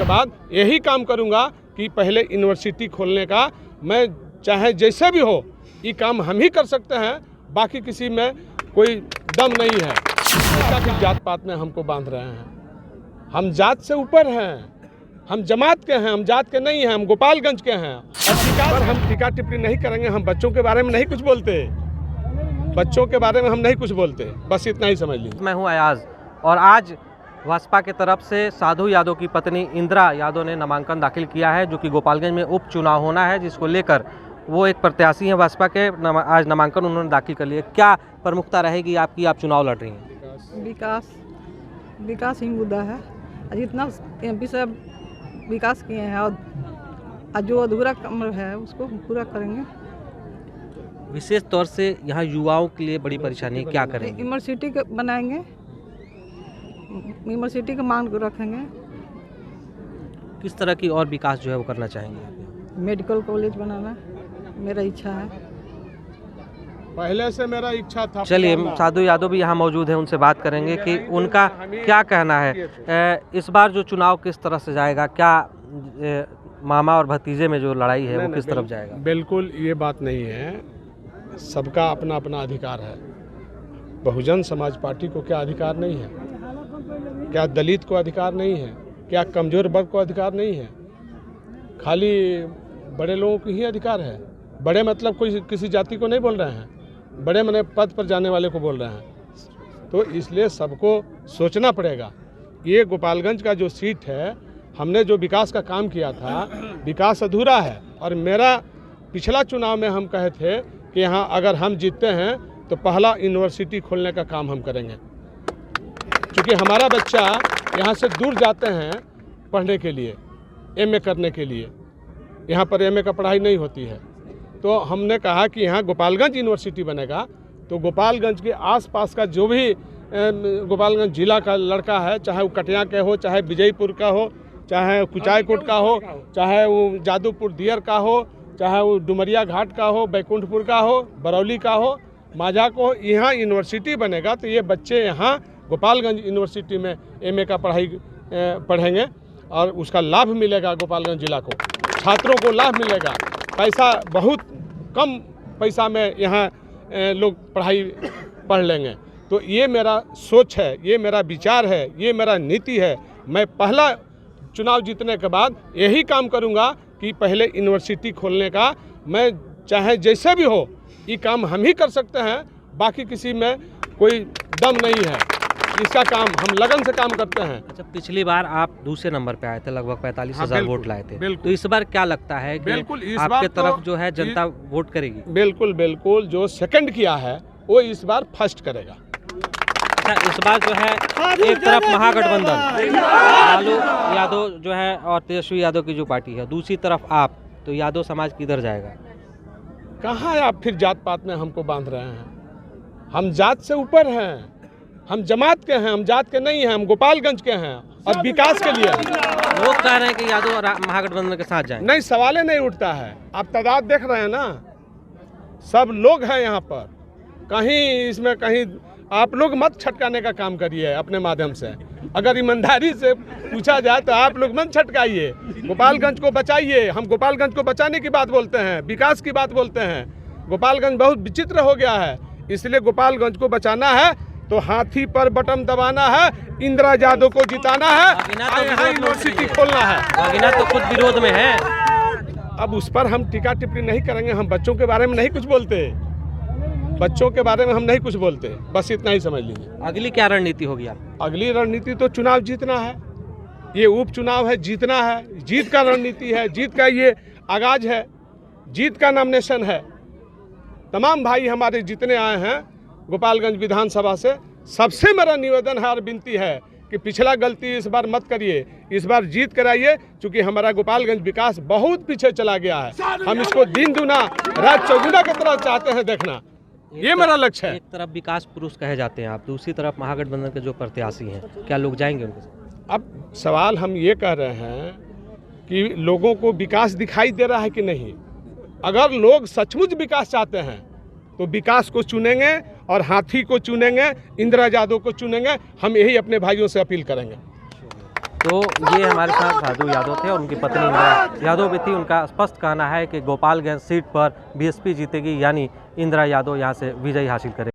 के बाद यही काम करूंगा कि पहले यूनिवर्सिटी खोलने का, मैं चाहे जैसे भी हो ये काम हम ही कर सकते हैं, बाकी किसी में कोई दम नहीं है। ऐसा कि जात पात में हमको बांध रहे हैं। हम जात से ऊपर हैं, हम जमात के हैं, हम जात के नहीं हैं, हम गोपालगंज के हैं। और हम टीका टिप्पणी नहीं करेंगे, हम बच्चों के बारे में नहीं कुछ बोलते, बच्चों के बारे में हम नहीं कुछ बोलते, बस इतना ही समझ लीजिए। मैं हूं अयाज और आज भाजपा के तरफ से साधु यादव की पत्नी इंदिरा यादव ने नामांकन दाखिल किया है, जो कि गोपालगंज में उपचुनाव होना है, जिसको लेकर वो एक प्रत्याशी हैं भाजपा के। आज नामांकन उन्होंने दाखिल कर लिया। क्या प्रमुखता रहेगी आपकी, आप चुनाव लड़ रही हैं? विकास ही मुद्दा है। जितना MP साहब विकास किए हैं और जो अधूरा काम है उसको पूरा करेंगे। विशेष तौर से यहाँ युवाओं के लिए बड़ी परेशानी है, क्या करेंगे? यूनिवर्सिटी बनाएंगे, यूनिवर्सिटी की मांग को रखेंगे। किस तरह की और विकास जो है वो करना चाहेंगे? मेडिकल कॉलेज बनाना मेरा इच्छा है, पहले से मेरा इच्छा था। चलिए, साधु यादव भी यहाँ मौजूद हैं, उनसे बात करेंगे कि उनका क्या कहना है। इस बार जो चुनाव किस तरह से जाएगा, क्या मामा और भतीजे में जो लड़ाई है वो किस तरफ जाएगा? बिल्कुल ये बात नहीं है, सबका अपना अपना अधिकार है। बहुजन समाज पार्टी को क्या अधिकार नहीं है? क्या दलित को अधिकार नहीं है? क्या कमजोर वर्ग को अधिकार नहीं है? खाली बड़े लोगों को ही अधिकार है? बड़े मतलब कोई किसी जाति को नहीं बोल रहे हैं, बड़े मने पद पर जाने वाले को बोल रहे हैं। तो इसलिए सबको सोचना पड़ेगा। ये गोपालगंज का जो सीट है, हमने जो विकास का काम किया था, विकास अधूरा है। और मेरा पिछला चुनाव में हम कहे थे कि यहाँ अगर हम जीतते हैं तो पहला यूनिवर्सिटी खोलने का काम हम करेंगे, क्योंकि हमारा बच्चा यहाँ से दूर जाते हैं पढ़ने के लिए, MA करने के लिए। यहाँ पर MA का पढ़ाई नहीं होती है, तो हमने कहा कि यहाँ गोपालगंज यूनिवर्सिटी बनेगा, तो गोपालगंज के आसपास का जो भी गोपालगंज जिला का लड़का है, चाहे वो कटिया के हो, चाहे विजयपुर का हो, चाहे कुचायकोट का हो, चाहे वो जादूपुर दियर का हो, चाहे वो डुमरिया घाट का हो, बैकुंठपुर का हो, बरौली का हो, माझा को, यहाँ यूनिवर्सिटी बनेगा तो ये बच्चे यहाँ गोपालगंज यूनिवर्सिटी में MA का पढ़ाई पढ़ेंगे और उसका लाभ मिलेगा। गोपालगंज जिला को, छात्रों को लाभ मिलेगा। पैसा बहुत कम पैसा में यहाँ लोग पढ़ाई पढ़ लेंगे। तो ये मेरा सोच है, ये मेरा विचार है, ये मेरा नीति है। मैं पहला चुनाव जीतने के बाद यही काम करूँगा कि पहले यूनिवर्सिटी खोलने का, मैं चाहे जैसे भी हो ये काम हम ही कर सकते हैं, बाकी किसी में कोई दम नहीं है। इसका काम हम लगन से काम करते हैं। अच्छा, पिछली बार आप दूसरे नंबर पे आए थे, लगभग 45,000 वोट लाए थे। तो इस बार क्या लगता है कि आपके तरफ जो है जनता वोट करेगी? बिल्कुल बिल्कुल, जो सेकंड किया है वो इस बार फर्स्ट करेगा। अच्छा, इस बार जो है एक तरफ महागठबंधन लालू यादव जो है और तेजस्वी यादव की जो पार्टी है, दूसरी तरफ आप, तो यादव समाज किधर जाएगा? कहाँ आप फिर जात पात में हमको बांध रहे हैं? हम जात से ऊपर हैं, हम जमात के हैं, हम जात के नहीं हैं, हम गोपालगंज के हैं और विकास के लिए। लोग कह रहे हैं कि यादव और महागठबंधन के साथ जाएं। नहीं, सवाल ही नहीं उठता है। आप तादाद देख रहे हैं ना, सब लोग हैं यहाँ पर। कहीं इसमें कहीं आप लोग मत छटकाने का काम करिए अपने माध्यम से। अगर ईमानदारी से पूछा जाए तो आप लोग मत छटकाइए, गोपालगंज को बचाइए। हम गोपालगंज को बचाने की बात बोलते हैं, विकास की बात बोलते हैं। गोपालगंज बहुत विचित्र हो गया है, इसलिए गोपालगंज को बचाना है तो हाथी पर बटन दबाना है, इंदिरा यादव को जिताना है, यूनिवर्सिटी खोलना है। तो खुद विरोध में है। अब उस पर हम टीका टिप्पणी नहीं करेंगे, हम बच्चों के बारे में नहीं कुछ बोलते, बच्चों के बारे में हम नहीं कुछ बोलते, बस इतना ही समझ लीजिए। अगली क्या रणनीति होगी आप? अगली रणनीति तो चुनाव जीतना है। ये उपचुनाव है, जीतना है, जीत का रणनीति है, जीत का ये आगाज है, जीत का नॉमिनेशन है। तमाम भाई हमारे जितने आए हैं गोपालगंज विधानसभा से, सबसे मेरा निवेदन है और विनती है कि पिछला गलती इस बार मत करिए, इस बार जीत कराइए, क्योंकि हमारा गोपालगंज विकास बहुत पीछे चला गया है। हम इसको दिन दुना रात चौगुना की तरह चाहते हैं देखना, ये मेरा लक्ष्य है। एक तरफ विकास पुरुष कहे जाते हैं आप, दूसरी तरफ महागठबंधन के जो प्रत्याशी हैं, क्या लोग जाएंगे उनके साथ? अब सवाल हम ये कह रहे हैं कि लोगों को विकास दिखाई दे रहा है कि नहीं। अगर लोग सचमुच विकास चाहते हैं तो विकास को चुनेंगे और हाथी को चुनेंगे, इंदिरा यादव को चुनेंगे। हम यही अपने भाइयों से अपील करेंगे। तो ये हमारे साथ साधु यादव थे और उनकी पत्नी इंदिरा यादव भी थी। उनका स्पष्ट कहना है कि गोपालगंज सीट पर बीएसपी जीतेगी, यानी इंदिरा यादव यहाँ से विजय हासिल करेगी।